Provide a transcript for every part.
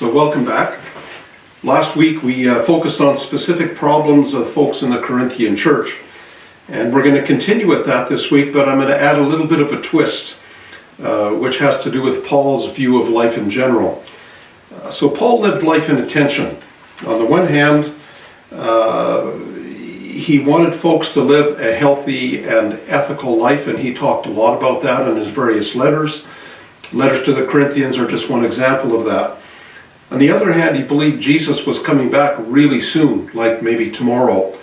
So welcome back. Last week we focused on specific problems of folks in the Corinthian church. And we're going to continue with that this week, but I'm going to add a little bit of a twist, which has to do with Paul's view of life in general. So Paul lived life in a tension. On the one hand, he wanted folks to live a healthy and ethical life, and he talked a lot about that in his various letters. Letters to the Corinthians are just one example of that. On the other hand, he believed Jesus was coming back really soon, like maybe tomorrow.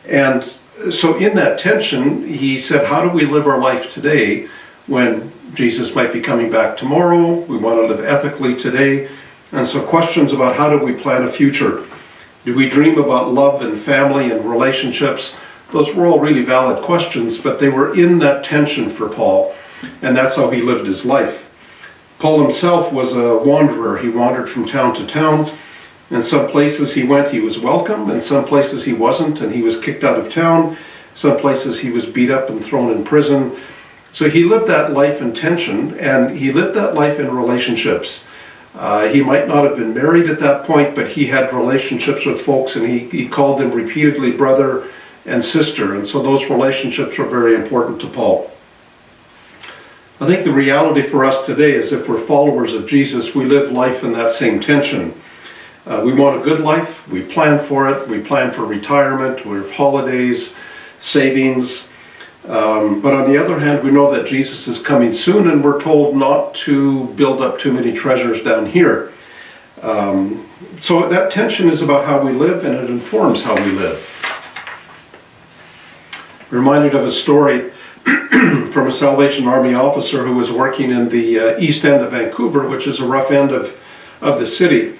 And so in that tension, he said, how do we live our life today when Jesus might be coming back tomorrow? We want to live ethically today. And so questions about how do we plan a future? Do we dream about love and family and relationships? Those were all really valid questions, but they were in that tension for Paul, and that's how he lived his life. Paul himself was a wanderer. He wandered from town to town. In some places he went, he was welcome. In some places he wasn't, and he was kicked out of town. Some places he was beat up and thrown in prison. So he lived that life in tension, and he lived that life in relationships. He might not have been married at that point, but he had relationships with folks, and he called them repeatedly brother and sister. And so those relationships were very important to Paul. I think the reality for us today is if we're followers of Jesus, we live life in that same tension. We want a good life, we plan for it, we plan for retirement, we have holidays, savings. But on the other hand, we know that Jesus is coming soon, and we're told not to build up too many treasures down here. So that tension is about how we live, and it informs how we live. Reminded of a story from a Salvation Army officer who was working in the east end of Vancouver, which is a rough end of the city,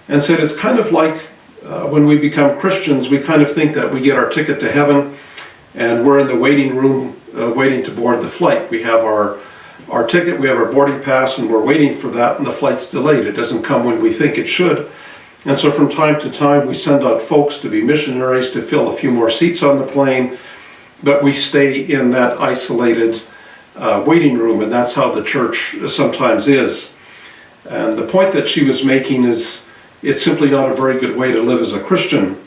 and said it's kind of like when we become Christians, we kind of think that we get our ticket to heaven and we're in the waiting room waiting to board the flight. We have our ticket, we have our boarding pass, and we're waiting for that, and the flight's delayed. It doesn't come when we think it should. And so from time to time we send out folks to be missionaries to fill a few more seats on the plane, but we stay in that isolated waiting room, and that's how the church sometimes is. And the point that she was making is it's simply not a very good way to live as a Christian.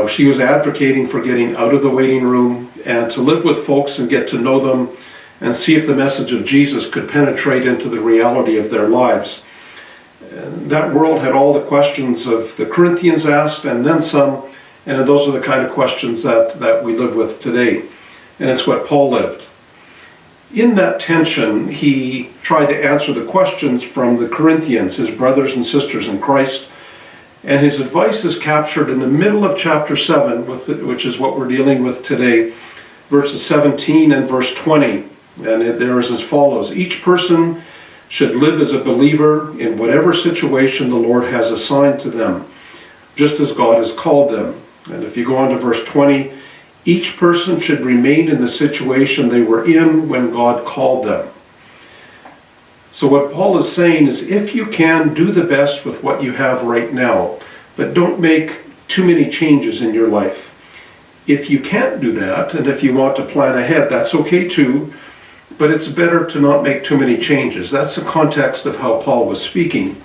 She was advocating for getting out of the waiting room and to live with folks and get to know them and see if the message of Jesus could penetrate into the reality of their lives. And that world had all the questions of the Corinthians asked, and then some. And those are the kind of questions that we live with today. And it's what Paul lived. In that tension, he tried to answer the questions from the Corinthians, his brothers and sisters in Christ. And his advice is captured in the middle of chapter 7, which is what we're dealing with today, verses 17 and verse 20. And there is as follows: each person should live as a believer in whatever situation the Lord has assigned to them, just as God has called them. And if you go on to verse 20, each person should remain in the situation they were in when God called them. So what Paul is saying is, if you can, do the best with what you have right now, but don't make too many changes in your life. If you can't do that, and if you want to plan ahead, that's okay too, but it's better to not make too many changes. That's the context of how Paul was speaking.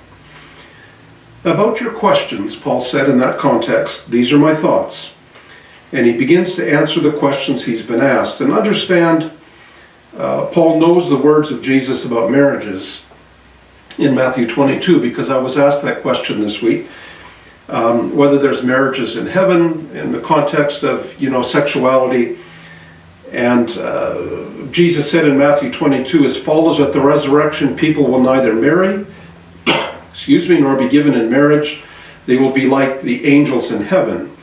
About your questions, Paul said in that context, these are my thoughts. And he begins to answer the questions he's been asked. And understand, Paul knows the words of Jesus about marriages in Matthew 22, because I was asked that question this week, whether there's marriages in heaven in the context of, sexuality. And Jesus said in Matthew 22, as follows: at the resurrection, people will neither marry, nor be given in marriage. They will be like the angels in heaven.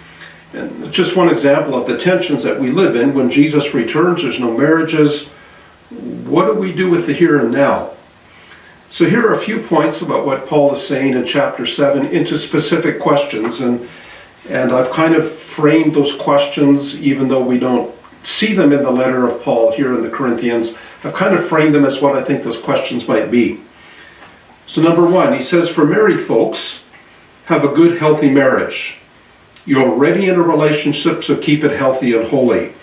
And just one example of the tensions that we live in. When Jesus returns, there's no marriages. What do we do with the here and now? So here are a few points about what Paul is saying in chapter 7 into specific questions. And I've kind of framed those questions, even though we don't see them in the letter of Paul here in the Corinthians. I've kind of framed them as what I think those questions might be. So number 1, he says, for married folks, have a good, healthy marriage. You're already in a relationship, so keep it healthy and holy.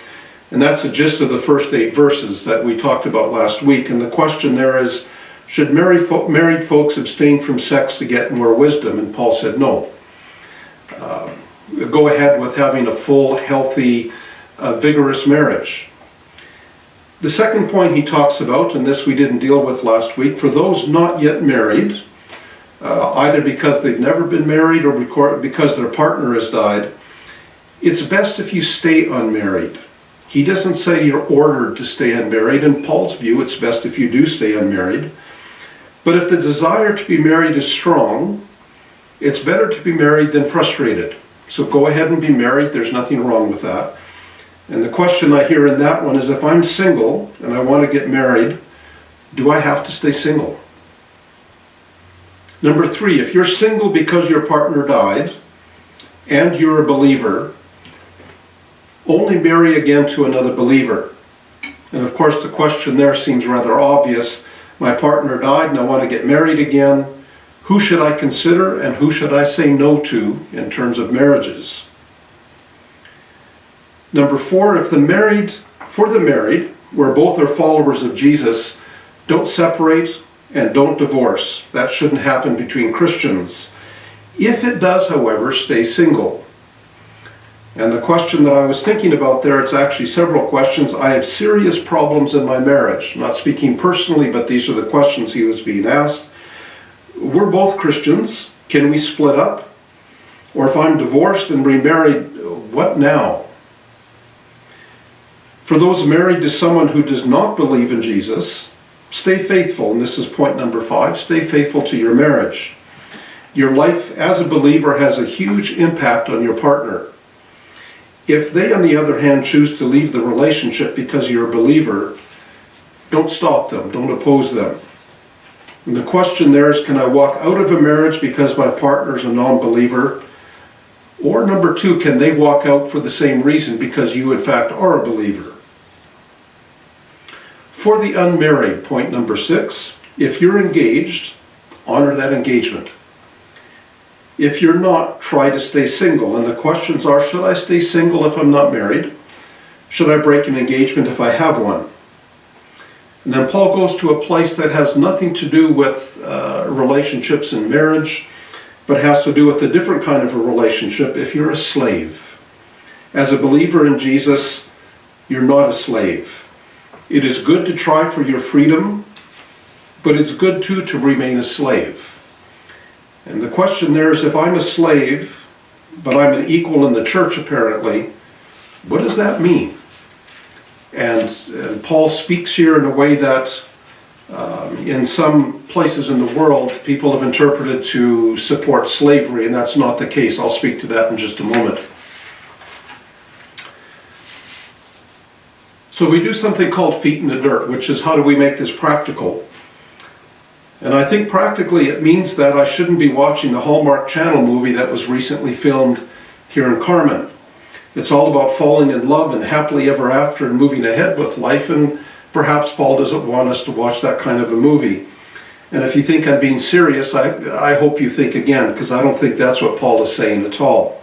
And that's the gist of the first 8 verses that we talked about last week. And the question there is, Should married folks abstain from sex to get more wisdom? And Paul said no. Go ahead with having a full, healthy, vigorous marriage. The second point he talks about, and this we didn't deal with last week, for those not yet married, either because they've never been married or because their partner has died, it's best if you stay unmarried. He doesn't say you're ordered to stay unmarried. In Paul's view, it's best if you do stay unmarried. But if the desire to be married is strong, it's better to be married than frustrated. So go ahead and be married. There's nothing wrong with that. And the question I hear in that one is, if I'm single and I want to get married, do I have to stay single? Number 3, if you're single because your partner died and you're a believer, only marry again to another believer. And of course the question there seems rather obvious. My partner died and I want to get married again. Who should I consider and who should I say no to in terms of marriages? Number 4, for the married, where both are followers of Jesus, don't separate and don't divorce. That shouldn't happen between Christians. If it does, however, stay single. And the question that I was thinking about there, it's actually several questions. I have serious problems in my marriage. I'm not speaking personally, but these are the questions he was being asked. We're both Christians. Can we split up? Or if I'm divorced and remarried, what now? For those married to someone who does not believe in Jesus, stay faithful. And this is point number 5. Stay faithful to your marriage. Your life as a believer has a huge impact on your partner. If they, on the other hand, choose to leave the relationship because you're a believer, don't stop them. Don't oppose them. And the question there is, can I walk out of a marriage because my partner is a non-believer? Or number 2, can they walk out for the same reason because you in fact are a believer? For the unmarried, point number 6, if you're engaged, honor that engagement. If you're not, try to stay single. And the questions are, should I stay single if I'm not married? Should I break an engagement if I have one? And then Paul goes to a place that has nothing to do with relationships and marriage, but has to do with a different kind of a relationship if you're a slave. As a believer in Jesus, you're not a slave. It is good to try for your freedom, but it's good too to remain a slave. And the question there is, if I'm a slave, but I'm an equal in the church apparently, what does that mean? And Paul speaks here in a way that in some places in the world people have interpreted to support slavery, and that's not the case. I'll speak to that in just a moment. So we do something called feet in the dirt, which is how do we make this practical? And I think practically it means that I shouldn't be watching the Hallmark Channel movie that was recently filmed here in Carmen. It's all about falling in love and happily ever after and moving ahead with life, and perhaps Paul doesn't want us to watch that kind of a movie. And if you think I'm being serious, I hope you think again, because I don't think that's what Paul is saying at all.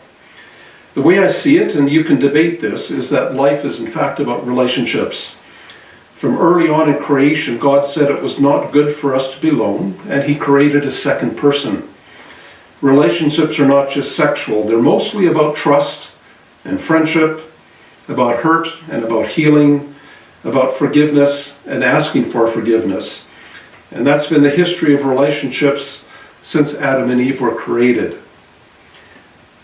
The way I see it, and you can debate this, is that life is in fact about relationships. From early on in creation, God said it was not good for us to be alone, and He created a second person. Relationships are not just sexual. They're mostly about trust and friendship, about hurt and about healing, about forgiveness and asking for forgiveness. And that's been the history of relationships since Adam and Eve were created.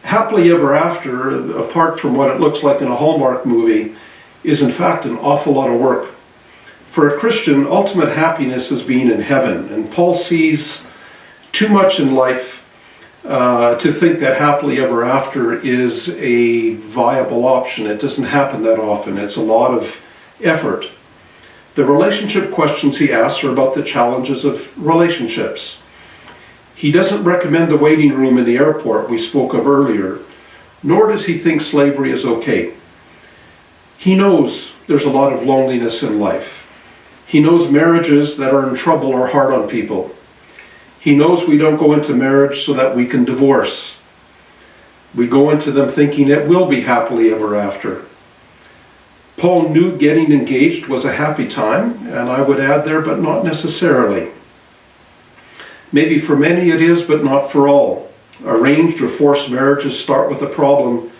Happily ever after, apart from what it looks like in a Hallmark movie, is in fact an awful lot of work. For a Christian, ultimate happiness is being in heaven, and Paul sees too much in life to think that happily ever after is a viable option. It doesn't happen that often. It's a lot of effort. The relationship questions he asks are about the challenges of relationships. He doesn't recommend the waiting room in the airport we spoke of earlier, nor does he think slavery is okay. He knows there's a lot of loneliness in life. He knows marriages that are in trouble are hard on people. He knows we don't go into marriage so that we can divorce. We go into them thinking it will be happily ever after. Paul knew getting engaged was a happy time, and I would add there, but not necessarily. Maybe for many it is, but not for all. Arranged or forced marriages start with a problem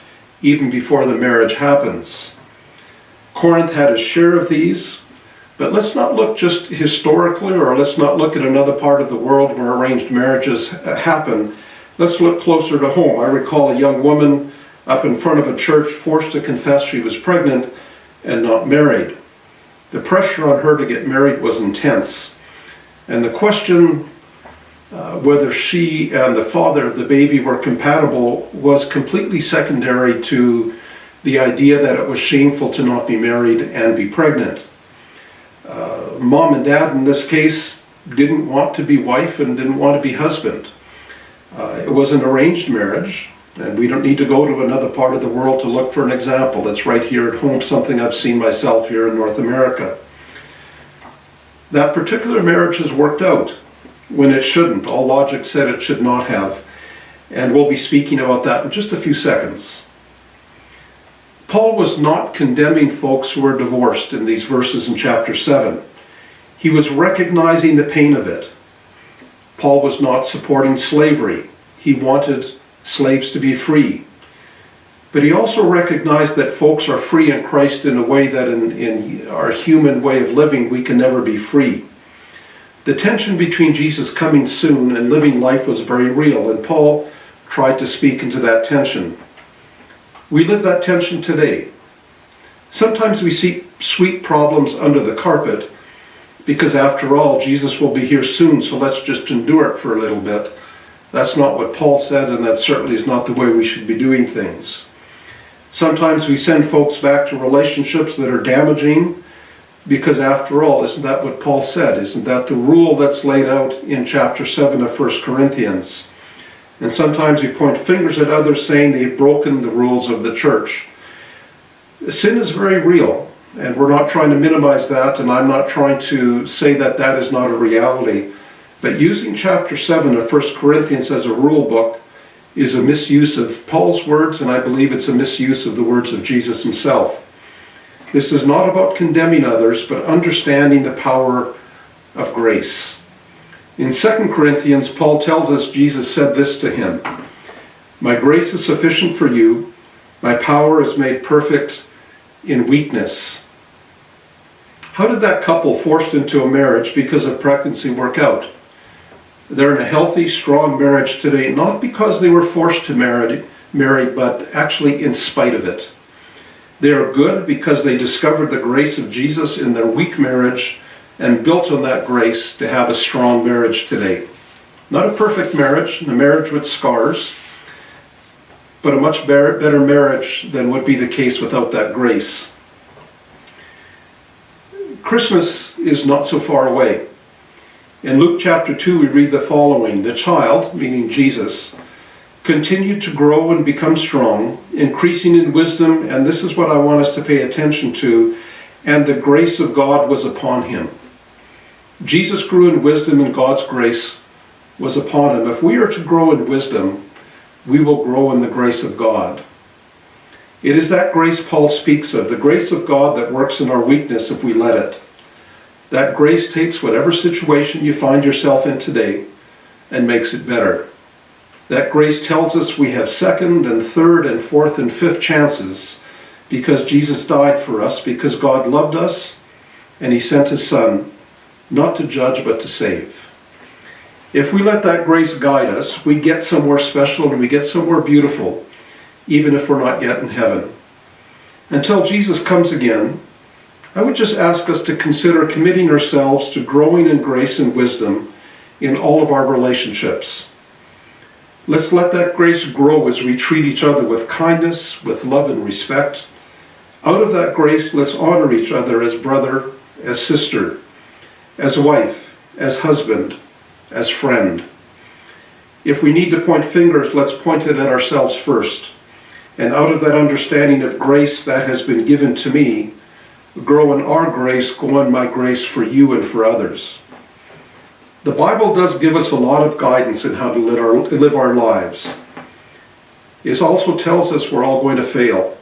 even before the marriage happens. Corinth had a share of these, but let's not look just historically, or let's not look at another part of the world where arranged marriages happen. Let's look closer to home. I recall a young woman up in front of a church forced to confess she was pregnant and not married. The pressure on her to get married was intense. And the question whether she and the father of the baby were compatible was completely secondary to the idea that it was shameful to not be married and be pregnant. Mom and dad in this case didn't want to be wife and didn't want to be husband. It was an arranged marriage, and we don't need to go to another part of the world to look for an example. It's right here at home, something I've seen myself here in North America. That particular marriage has worked out when it shouldn't. All logic said it should not have, and we'll be speaking about that in just a few seconds. Paul was not condemning folks who were divorced in these verses in chapter 7. He was recognizing the pain of it. Paul was not supporting slavery. He wanted slaves to be free. But he also recognized that folks are free in Christ in a way that in our human way of living, we can never be free. The tension between Jesus coming soon and living life was very real, and Paul tried to speak into that tension. We live that tension today. Sometimes we sweep problems under the carpet because, after all, Jesus will be here soon, so let's just endure it for a little bit. That's not what Paul said, and that certainly is not the way we should be doing things. Sometimes we send folks back to relationships that are damaging because, after all, isn't that what Paul said? Isn't that the rule that's laid out in chapter 7 of 1 Corinthians? And sometimes we point fingers at others saying they've broken the rules of the church. Sin is very real, and we're not trying to minimize that, and I'm not trying to say that that is not a reality. But using chapter 7 of 1 Corinthians as a rule book is a misuse of Paul's words, and I believe it's a misuse of the words of Jesus himself. This is not about condemning others, but understanding the power of grace. In 2 Corinthians, Paul tells us Jesus said this to him, "My grace is sufficient for you. My power is made perfect in weakness." How did that couple forced into a marriage because of pregnancy work out? They're in a healthy, strong marriage today, not because they were forced to marry, but actually in spite of it. They are good because they discovered the grace of Jesus in their weak marriage and built on that grace to have a strong marriage today. Not a perfect marriage, a marriage with scars, but a much better marriage than would be the case without that grace. Christmas is not so far away. In Luke chapter 2, we read the following: "The child," meaning Jesus, "continued to grow and become strong, increasing in wisdom," and this is what I want us to pay attention to, "and the grace of God was upon him." Jesus grew in wisdom, and God's grace was upon him. If we are to grow in wisdom, we will grow in the grace of God. It is that grace Paul speaks of, the grace of God that works in our weakness if we let it. That grace takes whatever situation you find yourself in today and makes it better. That grace tells us we have second and third and fourth and fifth chances because Jesus died for us, because God loved us, and he sent his Son, not to judge but to save. If we let that grace guide us, we get somewhere special and we get somewhere beautiful, even if we're not yet in heaven. Until Jesus comes again, I would just ask us to consider committing ourselves to growing in grace and wisdom in all of our relationships. Let's let that grace grow as we treat each other with kindness, with love and respect. Out of that grace, let's honor each other as brother, as sister, as wife, as husband, as friend. If we need to point fingers, let's point it at ourselves first. And out of that understanding of grace that has been given to me, grow in our grace, go in my grace for you and for others. The Bible does give us a lot of guidance in how to live our lives. It also tells us we're all going to fail.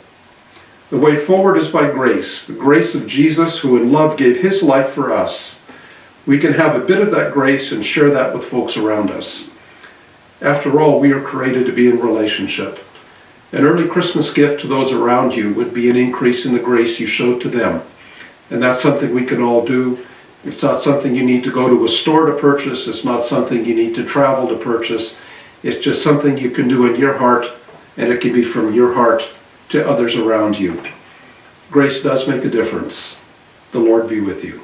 The way forward is by grace, the grace of Jesus, who in love gave his life for us. we can have a bit of that grace and share that with folks around us. After all, we are created to be in relationship. An early Christmas gift to those around you would be an increase in the grace you show to them. And that's something we can all do. It's not something you need to go to a store to purchase. It's not something you need to travel to purchase. It's just something you can do in your heart, and it can be from your heart to others around you. Grace does make a difference. The Lord be with you.